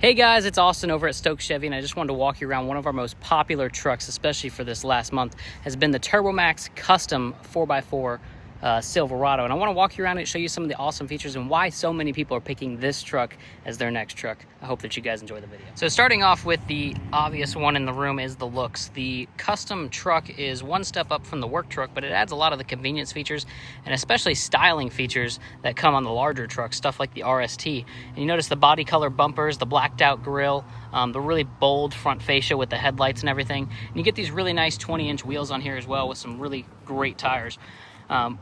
Hey guys, it's Austin over at Stoke Chevy, and I just wanted to walk you around one of our most popular trucks, especially for this last month, has been the TurboMax Custom 4x4 Silverado. And I want to walk you around and show you some of the awesome features and why so many people are picking this truck as their next truck. I hope that you guys enjoy the video. So starting off with the obvious one in the room is the looks. The custom truck is one step up from the work truck, but it adds a lot of the convenience features and especially styling features that come on the larger trucks, stuff like the RST. And you notice the body color bumpers, the blacked out grille, the really bold front fascia with the headlights and everything. And you get these really nice 20-inch wheels on here as well with some really great tires.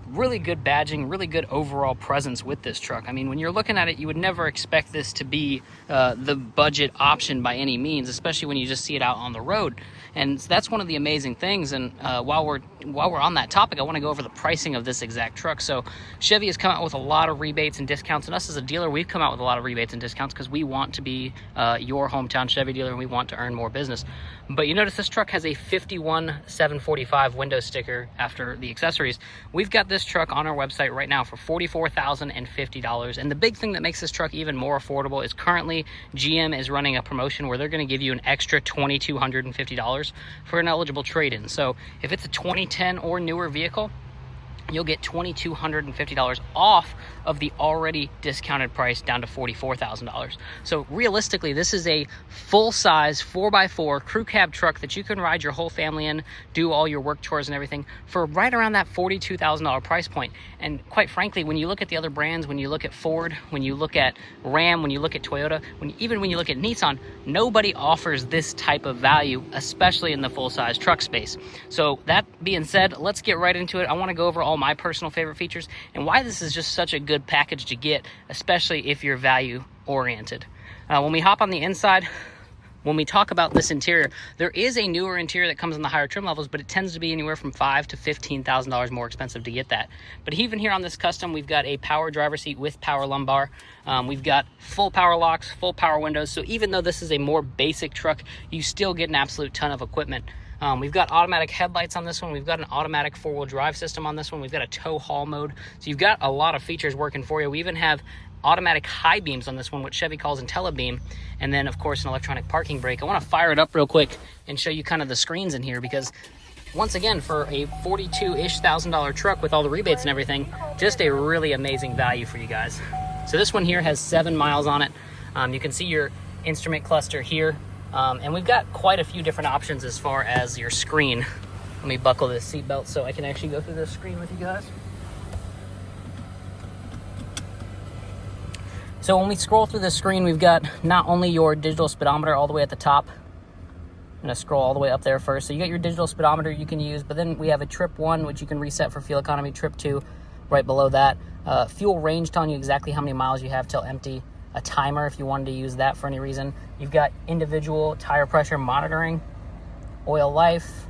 Really good badging, really good overall presence with this truck. I mean, when you're looking at it, you would never expect this to be the budget option by any means, especially when you just see it out on the road. And that's one of the amazing things. And while we're on that topic, I want to go over the pricing of this exact truck. So Chevy has come out with a lot of rebates and discounts, and us as a dealer, we've come out with a lot of rebates and discounts because we want to be your hometown Chevy dealer and we want to earn more business. But you notice this truck has a 51,745 window sticker after the accessories. We've got this truck on our website right now for $44,050. And the big thing that makes this truck even more affordable is currently GM is running a promotion where they're going to give you an extra $2,250 for an eligible trade-in. So if it's a 2010 or newer vehicle, you'll get $2,250 off of the already discounted price down to $44,000. So realistically, this is a full-size 4x4 crew cab truck that you can ride your whole family in, do all your work chores and everything for right around that $42,000 price point. And quite frankly, when you look at the other brands, when you look at Ford, when you look at Ram, when you look at Toyota, even when you look at Nissan, nobody offers this type of value, especially in the full-size truck space. So that being said, let's get right into it. I want to go over all my personal favorite features and why this is just such a good package to get, especially if you're value oriented. When we hop on the inside, when we talk about this interior, there is a newer interior that comes in the higher trim levels, but it tends to be anywhere from $5,000 to $15,000 more expensive to get that. But even here on this custom, we've got a power driver seat with power lumbar. We've got full power locks, full power windows. So even though this is a more basic truck, you still get an absolute ton of equipment. We've got automatic headlights on this one. We've got an automatic four-wheel drive system on this one. We've got a tow haul mode. So you've got a lot of features working for you. We even have automatic high beams on this one, what Chevy calls IntelliBeam. And then, of course, an electronic parking brake. I want to fire it up real quick and show you kind of the screens in here because, once again, for a $42,000-ish truck with all the rebates and everything, just a really amazing value for you guys. So this one here has 7 miles on it. You can see your instrument cluster here. And we've got quite a few different options as far as your screen. Let me buckle this seatbelt so I can actually go through this screen with you guys. So when we scroll through the screen, we've got not only your digital speedometer all the way at the top. I'm going to scroll all the way up there first. So you got your digital speedometer you can use, but then we have a trip 1, which you can reset for fuel economy, trip 2 right below that. Fuel range telling you exactly how many miles you have till empty. A timer if you wanted to use that for any reason. You've got individual tire pressure monitoring, oil life,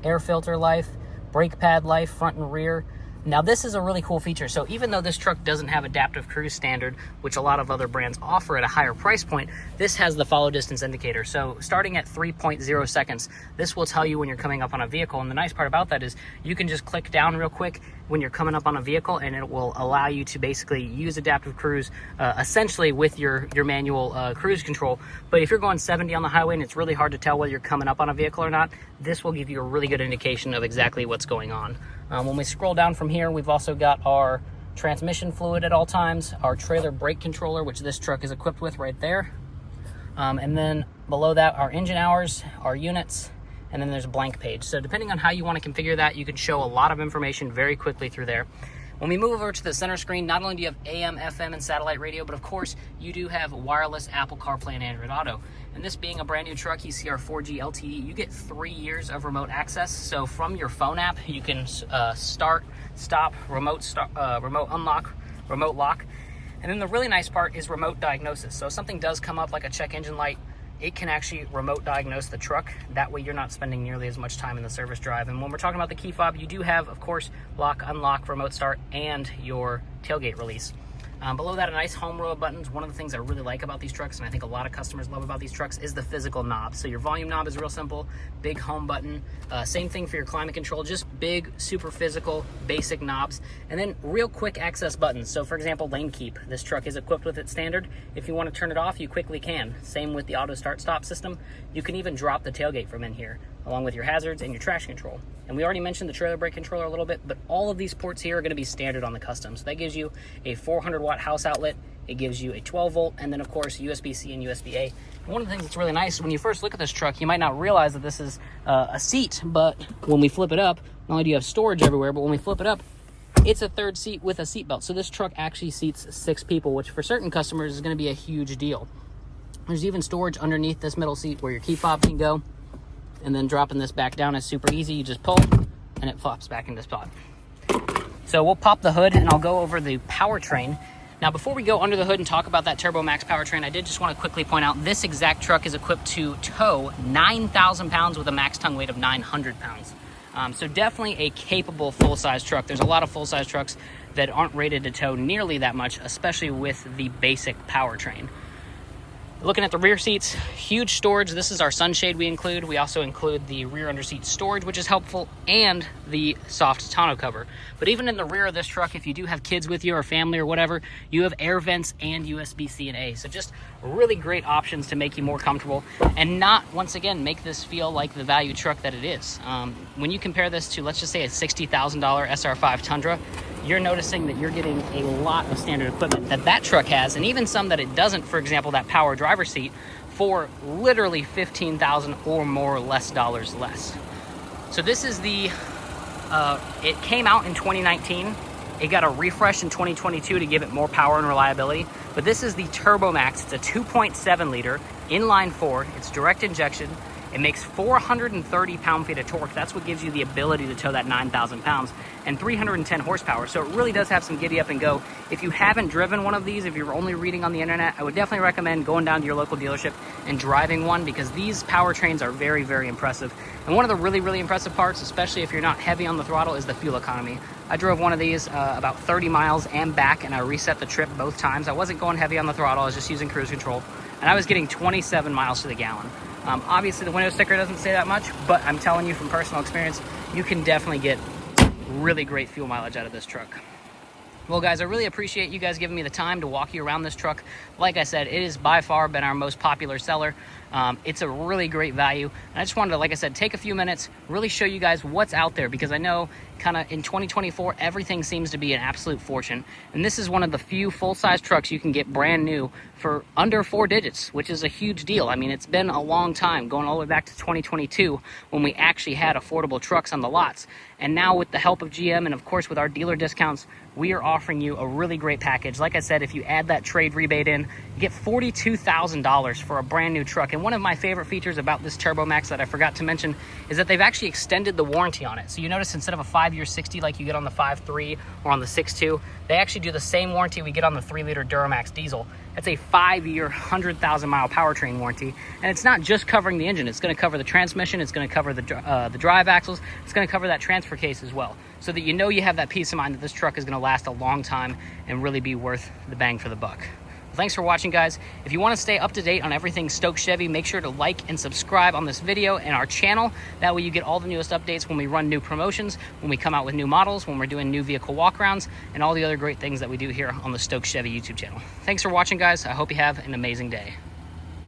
air filter life, brake pad life, front and rear. Now this is a really cool feature. So even though this truck doesn't have adaptive cruise standard, which a lot of other brands offer at a higher price point, this has the follow distance indicator. So starting at 3.0 seconds, this will tell you when you're coming up on a vehicle. And the nice part about that is you can just click down real quick when you're coming up on a vehicle and it will allow you to basically use adaptive cruise essentially with your manual cruise control. But if you're going 70 on the highway and it's really hard to tell whether you're coming up on a vehicle or not, this will give you a really good indication of exactly what's going on. When we scroll down from here, we've also got our transmission fluid at all times, our trailer brake controller, which this truck is equipped with right there. And then below that, our engine hours, our units, and then there's a blank page. So depending on how you want to configure that, you can show a lot of information very quickly through there. When we move over to the center screen, not only do you have AM, FM, and satellite radio, but of course, you do have wireless Apple CarPlay and Android Auto. And this being a brand new truck, you see our 4G LTE, you get 3 years of remote access. So from your phone app, you can start, stop, remote unlock, remote lock. And then the really nice part is remote diagnosis. So if something does come up like a check engine light, it can actually remote diagnose the truck. That way you're not spending nearly as much time in the service drive. And when we're talking about the key fob, you do have, of course, lock, unlock, remote start, and your tailgate release. Below that, a nice home row of buttons. One of the things I really like about these trucks, and I think a lot of customers love about these trucks, is the physical knob. So your volume knob is real simple, big home button. Same thing for your climate control, just big, super physical, basic knobs. And then real quick access buttons. So for example, lane keep. This truck is equipped with it standard. If you want to turn it off, you quickly can. Same with the auto start stop system. You can even drop the tailgate from in here, along with your hazards and your traction control. And we already mentioned the trailer brake controller a little bit, but all of these ports here are going to be standard on the Custom. So that gives you a 400 watt house outlet, it gives you a 12 volt, and then of course USB-C and USB-A. And one of the things that's really nice, when you first look at this truck, you might not realize that this is a seat, but when we flip it up, not only do you have storage everywhere, but when we flip it up, it's a third seat with a seat belt. So this truck actually seats 6 people, which for certain customers is going to be a huge deal. There's even storage underneath this middle seat where your key fob can go. And then dropping this back down is super easy. You just pull and it flops back into spot. So we'll pop the hood and I'll go over the powertrain. Now, before we go under the hood and talk about that TurboMax powertrain, I did just want to quickly point out this exact truck is equipped to tow 9,000 pounds with a max tongue weight of 900 pounds. So definitely a capable full-size truck. There's a lot of full-size trucks that aren't rated to tow nearly that much, especially with the basic powertrain. Looking at the rear seats, huge storage. This is our sunshade we include. We also include the rear underseat storage, which is helpful, and the soft tonneau cover. But even in the rear of this truck, if you do have kids with you or family or whatever, you have air vents and USB-C and A. So just really great options to make you more comfortable and not, once again, make this feel like the value truck that it is. When you compare this to, let's just say, a $60,000 SR5 Tundra, you're noticing that you're getting a lot of standard equipment that truck has, and even some that it doesn't. For example, that power driver seat, for literally $15,000 or more less dollars less. So this is the, it came out in 2019. It got a refresh in 2022 to give it more power and reliability. But this is the TurboMax. It's a 2.7 liter inline 4. It's direct injection. It makes 430 pound-feet of torque. That's what gives you the ability to tow that 9,000 pounds, and 310 horsepower. So it really does have some giddy up and go. If you haven't driven one of these, if you're only reading on the internet, I would definitely recommend going down to your local dealership and driving one, because these powertrains are very, very impressive. And one of the really, really impressive parts, especially if you're not heavy on the throttle, is the fuel economy. I drove one of these about 30 miles and back, and I reset the trip both times. I wasn't going heavy on the throttle, I was just using cruise control, and I was getting 27 miles to the gallon. Obviously the window sticker doesn't say that much, but I'm telling you from personal experience, you can definitely get really great fuel mileage out of this truck. Well, guys, I really appreciate you guys giving me the time to walk you around this truck. Like I said, it has by far been our most popular seller. It's a really great value. And I just wanted to, like I said, take a few minutes, really show you guys what's out there, because I know kind of in 2024, everything seems to be an absolute fortune. And this is one of the few full-size trucks you can get brand new for under 4 digits, which is a huge deal. I mean, it's been a long time, going all the way back to 2022 when we actually had affordable trucks on the lots. And now with the help of GM and of course with our dealer discounts, we are offering you a really great package. Like I said, if you add that trade rebate in, you get $42,000 for a brand new truck. And one of my favorite features about this TurboMax that I forgot to mention is that they've actually extended the warranty on it. So you notice instead of a 5-year 60 like you get on the 5.3 or on the 6.2, they actually do the same warranty we get on the 3-liter Duramax diesel. It's a 5-year, 100,000-mile powertrain warranty. And it's not just covering the engine. It's going to cover the transmission. It's going to cover the drive axles. It's going to cover that transfer case as well, so that you know you have that peace of mind that this truck is going to last a long time and really be worth the bang for the buck. Well, thanks for watching, guys. If you want to stay up to date on everything Stoke Chevy, make sure to like and subscribe on this video and our channel. That way you get all the newest updates when we run new promotions, when we come out with new models, when we're doing new vehicle walkarounds, and all the other great things that we do here on the Stoke Chevy YouTube channel. Thanks for watching, guys. I hope you have an amazing day.